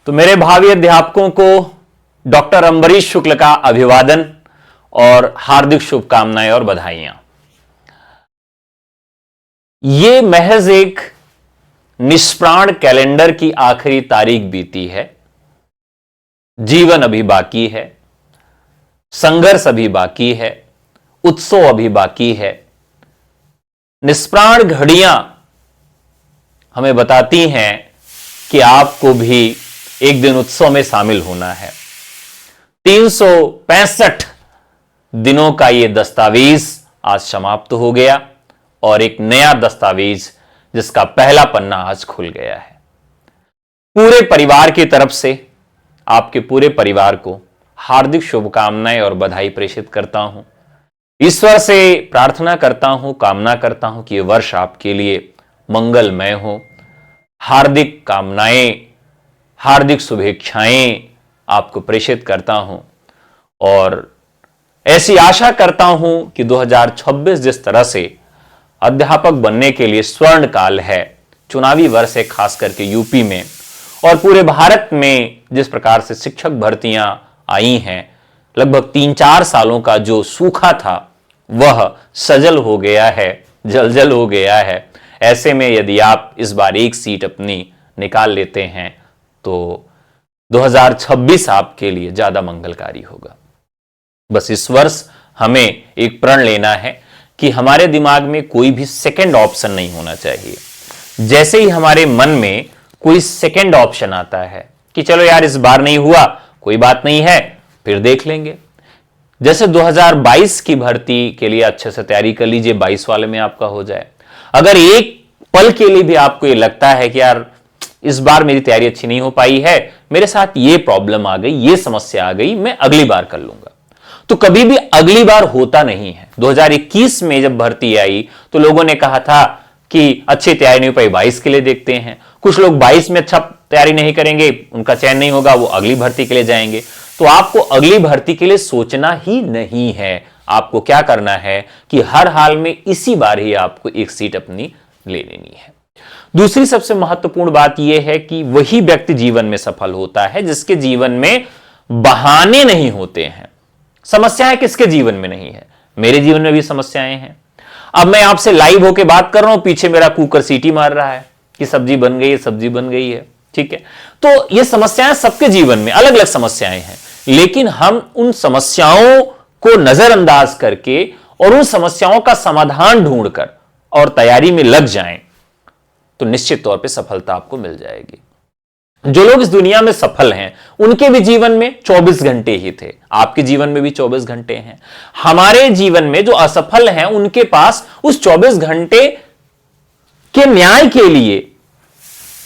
तो मेरे भावी अध्यापकों को डॉक्टर अम्बरीश शुक्ल का अभिवादन और हार्दिक शुभकामनाएं और बधाइयां। ये महज एक निष्प्राण कैलेंडर की आखिरी तारीख बीती है। जीवन अभी बाकी है, संघर्ष अभी बाकी है, उत्सव अभी बाकी है। निष्प्राण घड़ियां हमें बताती हैं कि आपको भी एक दिन उत्सव में शामिल होना है। 365 दिनों का यह दस्तावेज आज समाप्त हो गया और एक नया दस्तावेज जिसका पहला पन्ना आज खुल गया है। पूरे परिवार की तरफ से आपके पूरे परिवार को हार्दिक शुभकामनाएं और बधाई प्रेषित करता हूं। ईश्वर से प्रार्थना करता हूं, कामना करता हूं कि यह वर्ष आपके लिए मंगलमय हो। हार्दिक कामनाएं, हार्दिक शुभेच्छाएं आपको प्रेषित करता हूं और ऐसी आशा करता हूं कि 2026 जिस तरह से अध्यापक बनने के लिए स्वर्ण काल है, चुनावी वर्ष है, खास करके यूपी में और पूरे भारत में जिस प्रकार से शिक्षक भर्तियां आई हैं, लगभग 3-4 सालों का जो सूखा था वह सजल हो गया है, जलजल हो गया है। ऐसे में यदि आप इस बार एक सीट अपनी निकाल लेते हैं तो 2026 आपके लिए ज्यादा मंगलकारी होगा। बस इस वर्ष हमें एक प्रण लेना है कि हमारे दिमाग में कोई भी सेकंड ऑप्शन नहीं होना चाहिए। जैसे ही हमारे मन में कोई सेकंड ऑप्शन आता है कि चलो यार इस बार नहीं हुआ, कोई बात नहीं है, फिर देख लेंगे। जैसे 2022 की भर्ती के लिए अच्छे से तैयारी कर लीजिए, 22 वाले में आपका हो जाए। अगर एक पल के लिए भी आपको ये लगता है कि यार इस बार मेरी तैयारी अच्छी नहीं हो पाई है, मेरे साथ ये प्रॉब्लम आ गई, ये समस्या आ गई, मैं अगली बार कर लूंगा, तो कभी भी अगली बार होता नहीं है। 2021 में जब भर्ती आई तो लोगों ने कहा था कि अच्छी तैयारी नहीं हो पाई, 22 के लिए देखते हैं। कुछ लोग 22 में अच्छा तैयारी नहीं करेंगे, उनका चयन नहीं होगा, वो अगली भर्ती के लिए जाएंगे। तो आपको अगली भर्ती के लिए सोचना ही नहीं है। आपको क्या करना है कि हर हाल में इसी बार ही आपको एक सीट अपनी ले लेनी है। दूसरी सबसे महत्वपूर्ण बात यह है कि वही व्यक्ति जीवन में सफल होता है जिसके जीवन में बहाने नहीं होते हैं। समस्याएं किसके जीवन में नहीं है? मेरे जीवन में भी समस्याएं हैं। अब मैं आपसे लाइव होकर बात कर रहा हूं, पीछे मेरा कुकर सीटी मार रहा है कि सब्जी बन गई है, सब्जी बन गई है, ठीक है। तो ये समस्याएं सबके जीवन में अलग अलग समस्याएं हैं, लेकिन हम उन समस्याओं को नजरअंदाज करके और उन समस्याओं का समाधान ढूंढकर और तैयारी में लग जाएं तो निश्चित तौर पे सफलता आपको मिल जाएगी। जो लोग इस दुनिया में सफल हैं उनके भी जीवन में 24 घंटे ही थे, आपके जीवन में भी 24 घंटे हैं। हमारे जीवन में जो असफल हैं उनके पास उस 24 घंटे के न्याय के लिए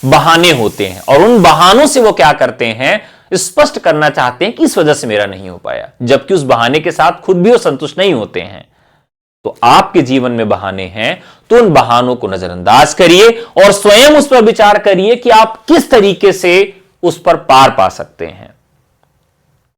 बहाने होते हैं और उन बहानों से वो क्या करते हैं, स्पष्ट करना चाहते हैं कि इस वजह से मेरा नहीं हो पाया, जबकि उस बहाने के साथ खुद भी वो संतुष्ट नहीं होते हैं। तो आपके जीवन में बहाने हैं तो उन बहानों को नजरअंदाज करिए और स्वयं उस पर विचार करिए कि आप किस तरीके से उस पर पार पा सकते हैं।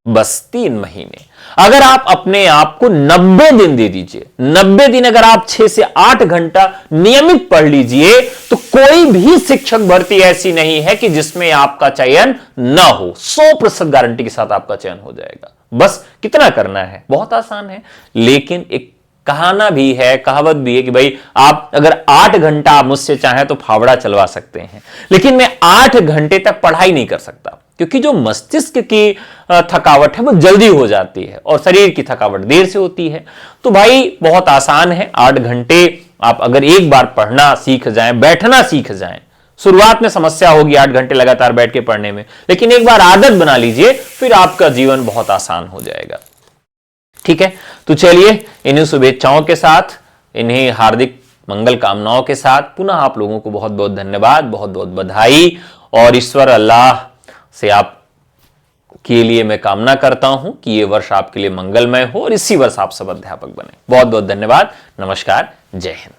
बस 3 महीने अगर आप अपने आप को 90 दिन दे दीजिए, 90 दिन अगर आप 6 से 8 घंटा नियमित पढ़ लीजिए तो कोई भी शिक्षक भर्ती ऐसी नहीं है कि जिसमें आपका चयन ना हो। 100% गारंटी के साथ आपका चयन हो जाएगा। बस कितना करना है, बहुत आसान है। लेकिन एक कहाना भी है, कहावत भी है कि भाई आप अगर 8 घंटा आप मुझसे चाहें तो फावड़ा चलवा सकते हैं, लेकिन मैं 8 घंटे तक पढ़ाई नहीं कर सकता, क्योंकि जो मस्तिष्क की थकावट है वो जल्दी हो जाती है और शरीर की थकावट देर से होती है। तो भाई बहुत आसान है, 8 घंटे आप अगर एक बार पढ़ना सीख जाएं, बैठना सीख जाएं। शुरुआत में समस्या होगी 8 घंटे लगातार बैठ के पढ़ने में, लेकिन एक बार आदत बना लीजिए, फिर आपका जीवन बहुत आसान हो जाएगा। ठीक है, तो चलिए इन्हीं शुभेच्छाओं के साथ, इन्हीं हार्दिक मंगल कामनाओं के साथ पुनः आप लोगों को बहुत बहुत धन्यवाद, बहुत बहुत बधाई और ईश्वर अल्लाह से आप के लिए मैं कामना करता हूं कि ये वर्ष आपके लिए मंगलमय हो और इसी वर्ष आप सब अध्यापक बने। बहुत बहुत धन्यवाद, नमस्कार, जय हिंद।